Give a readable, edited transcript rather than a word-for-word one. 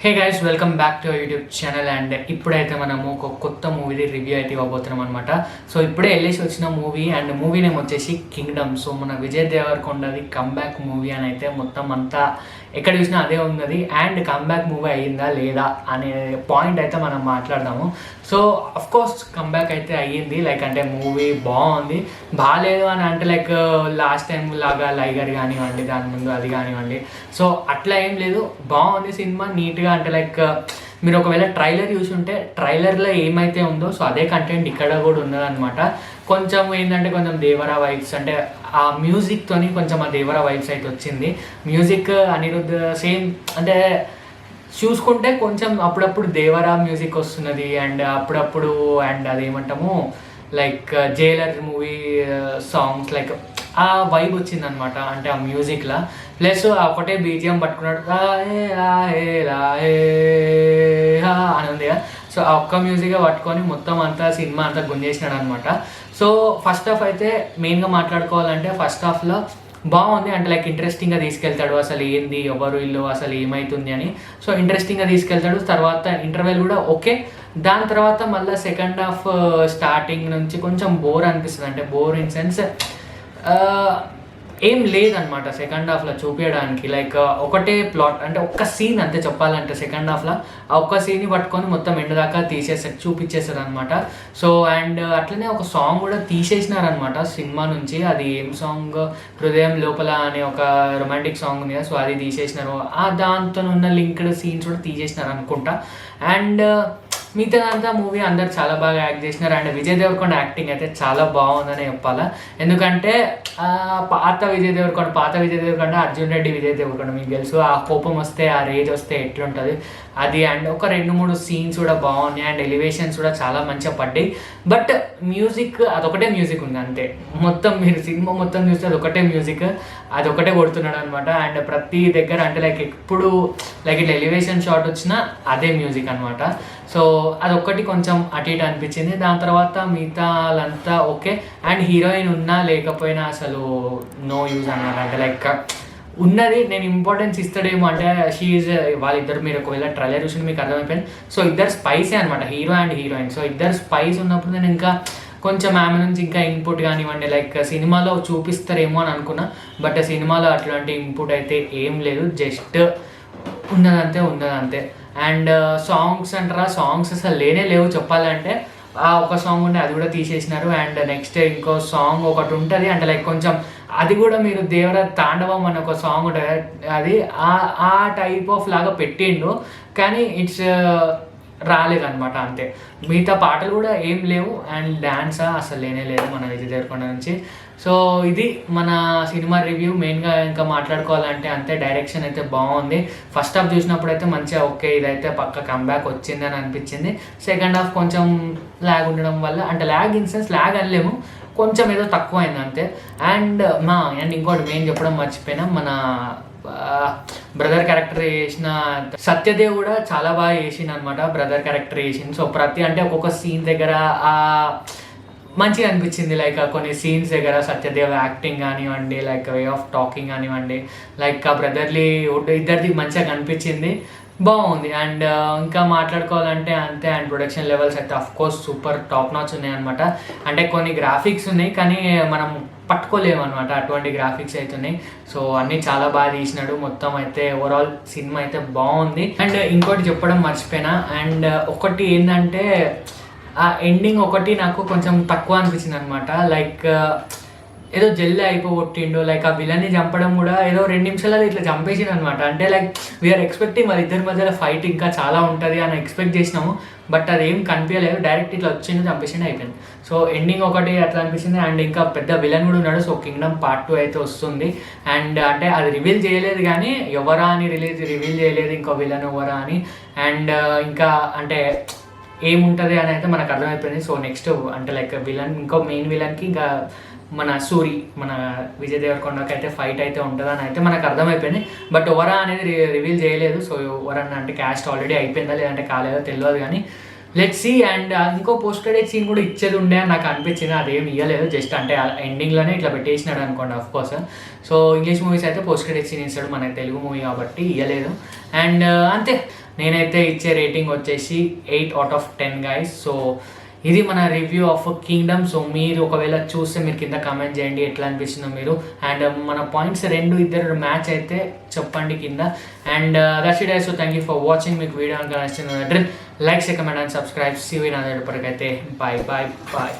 Hey guys, welcome back to YouTube channel. And ఇప్పుడైతే మనము ఒక కొత్త మూవీ రివ్యూ అయితే ఇవ్వబోతున్నాం అనమాట. సో ఇప్పుడే వెళ్ళేసి వచ్చిన మూవీ, అండ్ మూవీ నేమ్ వచ్చేసి కింగ్డమ్. సో మన విజయ్ దేవరకొండది కంబ్యాక్ మూవీ అని అయితే మొత్తం అంతా ఎక్కడ చూసినా అదే ఉన్నది. అండ్ కంబ్యాక్ మూవీ అయ్యిందా లేదా అనే పాయింట్ అయితే మనం మాట్లాడదాము. సో అఫ్కోర్స్ కంబ్యాక్ అయితే అయ్యింది. లైక్ అంటే మూవీ బాగుంది. బాగాలేదు అని అంటే లైక్ లాస్ట్ టైం లాగా లైగర్ కానివ్వండి, దాని ముందు అది కానివ్వండి. సో అట్లా ఏం లేదు, బాగుంది సినిమా నీట్గా. అంటే లైక్ మీరు ఒకవేళ ట్రైలర్ చూసి ఉంటే ట్రైలర్లో ఏమైతే ఉందో సో అదే కంటెంట్ ఇక్కడ కూడా ఉన్నదన్నమాట. కొంచెం ఏంటంటే కొంచెం దేవరా వైబ్స్, అంటే ఆ మ్యూజిక్తోని కొంచెం ఆ దేవరా వైబ్స్ అయితే వచ్చింది. మ్యూజిక్ అనిరుద్ధ్ సేమ్, అంటే చూసుకుంటే కొంచెం అప్పుడప్పుడు దేవరా మ్యూజిక్ వస్తున్నది. అండ్ అప్పుడప్పుడు అండ్ అదేమంటాము like Jailer movie songs like ఆ వైబ్ వచ్చిందనమాట. అంటే ఆ మ్యూజిక్లా ప్లస్ ఒకటే బీజిఎం పట్టుకున్నాడు అని ఉంది. సో ఆ ఒక్క మ్యూజిక్గా పట్టుకొని మొత్తం అంతా సినిమా అంతా గుంజేసినాడు అనమాట. సో ఫస్ట్ హాఫ్ అయితే మెయిన్గా మాట్లాడుకోవాలంటే ఫస్ట్ హాఫ్లో బాగుంది. అంటే లైక్ ఇంట్రెస్టింగ్గా తీసుకెళ్తాడు, అసలు ఏంది ఎవరు ఇల్లు అసలు ఏమవుతుంది అని. సో ఇంట్రెస్టింగ్గా తీసుకెళ్తాడు. తర్వాత ఇంటర్వెల్ కూడా ఓకే. దాని తర్వాత మళ్ళీ సెకండ్ హాఫ్ స్టార్టింగ్ నుంచి కొంచెం బోర్ అనిపిస్తుంది. అంటే బోర్ ఇన్ సెన్స్ ఏం లేదనమాట సెకండ్ హాఫ్లో చూపించడానికి. లైక్ ఒకటే ప్లాట్, అంటే ఒక్క సీన్ అంతే చెప్పాలంటే సెకండ్ హాఫ్లో ఆ ఒక్క సీన్ని పట్టుకొని మొత్తం ఎండ్ దాకా చూపించేసారు అనమాట. సో అండ్ అట్లనే ఒక సాంగ్ కూడా తీసేసినారనమాట సినిమా నుంచి. అది ఏం సాంగ్, హృదయం లోపల అనే ఒక రొమాంటిక్ సాంగ్ ఉంది కదా, సో అది తీసేసినారు. ఆ దాంతో ఉన్న లింక్డ్ సీన్స్ కూడా తీసేసినారు అనుకుంటా. అండ్ మిగతాదంతా మూవీ అందరు చాలా బాగా యాక్ట్ చేసినారు. అండ్ విజయ్ దేవరకొండ యాక్టింగ్ అయితే చాలా బాగుందని చెప్పాలా. ఎందుకంటే పాత విజయ్ దేవరకొండ అర్జున్ రెడ్డి విజయ్ దేవరకొండ మీకు తెలుసు. ఆ కోపం వస్తే, ఆ రేజ్ వస్తే ఎట్లుంటుంది అది. అండ్ ఒక 2-3 సీన్స్ కూడా బాగున్నాయి. అండ్ ఎలివేషన్స్ కూడా చాలా మంచిగా పడ్డాయి. బట్ మ్యూజిక్ అదొకటే మ్యూజిక్ ఉంది అంతే. మొత్తం మీరు సినిమా మొత్తం చూస్తే అదొకటే మ్యూజిక్, అదొకటే కొడుతున్నాడు అనమాట. అండ్ ప్రతి దగ్గర అంటే లైక్ ఎప్పుడు లైక్ ఇట్లా ఎలివేషన్ షాట్ వచ్చినా అదే మ్యూజిక్ అనమాట. సో అదొక్కటి కొంచెం అటు ఇటు అనిపించింది. దాని తర్వాత మిగతాలంతా ఓకే. అండ్ హీరోయిన్ ఉన్నా లేకపోయినా అసలు నో యూజ్ అనమాట. అంటే లైక్ ఉన్నది నేను ఇంపార్టెన్స్ ఇస్తాడేమో అంటే షీఈ్ వాళ్ళిద్దరు, మీరు ఒకవేళ ట్రైలర్ చూసి మీకు అర్థమైపోయింది. సో ఇద్దరు స్పైసే అనమాట, హీరో అండ్ హీరోయిన్. సో ఇద్దరు స్పైస్ ఉన్నప్పుడు నేను ఇంకా కొంచెం ఆమె నుంచి ఇంకా ఇన్పుట్ కానివ్వండి లైక్ సినిమాలో చూపిస్తారేమో అని అనుకున్నా. బట్ సినిమాలో అట్లాంటి ఇన్పుట్ అయితే ఏం లేదు, జస్ట్ ఉన్నదంతే. అండ్ సాంగ్స్ అంటారా, సాంగ్స్ అసలు లేవు చెప్పాలంటే. ఆ ఒక సాంగ్ ఉండే అది కూడా తీసేసినారు. అండ్ నెక్స్ట్ ఇంకో సాంగ్ ఒకటి ఉంటుంది, అంటే లైక్ కొంచెం అది కూడా మీరు దేవర తాండవం అని ఒక సాంగ్ ఉంటుంది, అది ఆ టైప్ ఆఫ్ లాగా పెట్టిండు కానీ ఇట్స్ రాలేదన్నమాట అంతే. మిగతా పాటలు కూడా ఏం లేవు. అండ్ డ్యాన్స్ అసలు లేదు మన విజయ్ దేవరకొండ నుంచి. సో ఇది మన సినిమా రివ్యూ. మెయిన్గా ఇంకా మాట్లాడుకోవాలంటే అంతే, డైరెక్షన్ అయితే బాగుంది. ఫస్ట్ హాఫ్ చూసినప్పుడు అయితే మంచిగా ఓకే ఇదైతే పక్క కంబ్యాక్ వచ్చింది అని అనిపించింది. సెకండ్ హాఫ్ కొంచెం ల్యాగ్ ఉండడం వల్ల, అంటే ల్యాగ్ ఇన్ సెన్స్ ల్యాగ్ అనలేము, కొంచెం ఏదో తక్కువ అయింది అంతే. అండ్ ఇంకోటి మెయిన్ చెప్పడం మర్చిపోయినా, మన బ్రదర్ క్యారెక్టర్ చేసిన సత్యదేవ్ కూడా చాలా బాగా చేసిండు అనమాట. బ్రదర్ క్యారెక్టర్ చేసింది. సో ప్రతి అంటే ఒక్కొక్క సీన్ దగ్గర మంచిగా అనిపించింది. లైక్ కొన్ని సీన్స్ దగ్గర సత్యదేవ్ యాక్టింగ్ కానివ్వండి, లైక్ వే ఆఫ్ టాకింగ్ కానివ్వండి, లైక్ ఆ బ్రదర్లీ ఇద్దరిది మంచిగా కనిపించింది, బాగుంది. అండ్ ఇంకా మాట్లాడుకోవాలంటే అంతే. అండ్ ప్రొడక్షన్ లెవెల్స్ అయితే అఫ్కోర్స్ సూపర్ టాప్ నాచ్ ఉన్నాయి అనమాట. అంటే కొన్ని గ్రాఫిక్స్ ఉన్నాయి కానీ మనం పట్టుకోలేము అనమాట, అటువంటి గ్రాఫిక్స్ అయితే ఉన్నాయి. సో అన్నీ చాలా బాగా తీసినాడు. మొత్తం అయితే ఓవరాల్ సినిమా అయితే బాగుంది. అండ్ ఇంకోటి చెప్పడం మర్చిపోయినా, అండ్ ఒకటి ఏంటంటే ఆ ఎండింగ్ ఒకటి నాకు కొంచెం తక్కువ అనిపించింది అనమాట. లైక్ ఏదో జల్లి అయిపోగొట్టిండు. లైక్ ఆ విలన్ని చంపడం కూడా ఏదో 2 నిమిషాలలో ఇట్లా చంపేసిండు అనమాట. అంటే లైక్ వీఆర్ ఎక్స్పెక్టింగ్ వాళ్ళిద్దరి మధ్యలో ఫైట్ ఇంకా చాలా ఉంటుంది అని ఎక్స్పెక్ట్ చేసినాము. బట్ అది ఏం కనిపించలేదు, డైరెక్ట్ ఇట్లా వచ్చింది చంపేసిండు అయిపోయింది. సో ఎండింగ్ ఒకటి అట్లా అనిపించింది. అండ్ ఇంకా పెద్ద విలన్ కూడా ఉన్నాడు. సో కింగ్డమ్ పార్ట్ 2 అయితే వస్తుంది. అండ్ అంటే అది రివీల్ చేయలేదు కానీ ఎవరా అని రివీల్ చేయలేదు, ఇంకో విలన్ ఎవరా అని. అండ్ ఇంకా అంటే ఏముంటుంది అని అయితే మనకు అర్థమైపోయింది. సో నెక్స్ట్ అంటే లైక్ విలన్, ఇంకో మెయిన్ విలన్కి ఇంకా మన మన విజయ్ దేవరకొండకి అయితే ఫైట్ అయితే ఉంటుందని అయితే మనకు అర్థమైపోయింది. బట్ ఎవరా అనేది రివీల్ చేయలేదు. సో ఎవరన్నా అంటే క్యాస్ట్ ఆల్రెడీ అయిపోయిందా లేదంటే కాలేదో తెలియదు కానీ లెట్స్ సీ. అండ్ ఇంకో పోస్ట్ క్రెడిట్ సీన్ కూడా ఇచ్చేది ఉండే అని నాకు అనిపించింది, అదేం ఇవ్వలేదు. జస్ట్ అంటే ఎండింగ్లోనే ఇట్లా పెట్టేసినాడు అనుకోండి అఫ్కోర్స్. సో ఇంగ్లీష్ మూవీస్ అయితే పోస్ట్ క్రెడిట్ సీన్ ఇస్తాడు, మన తెలుగు మూవీ కాబట్టి ఇవ్వలేదు. అండ్ అంతే నేనైతే ఇచ్చే రేటింగ్ వచ్చేసి 8/10 గైస్. సో ఇది మన రివ్యూ ఆఫ్ కింగ్డమ్. సో మీరు ఒకవేళ చూస్తే మీరు కింద కామెంట్ చేయండి ఎట్లా అనిపిస్తుందో మీరు. అండ్ మన పాయింట్స్ ఇద్దరు మ్యాచ్ అయితే చెప్పండి కింద. And that's it. So thank you for watching. మీకు వీడియో కనుక నచ్చిందంటే like, share, comment and subscribe. See you in other. ఇప్పటికైతే బాయ్ బాయ్ బాయ్.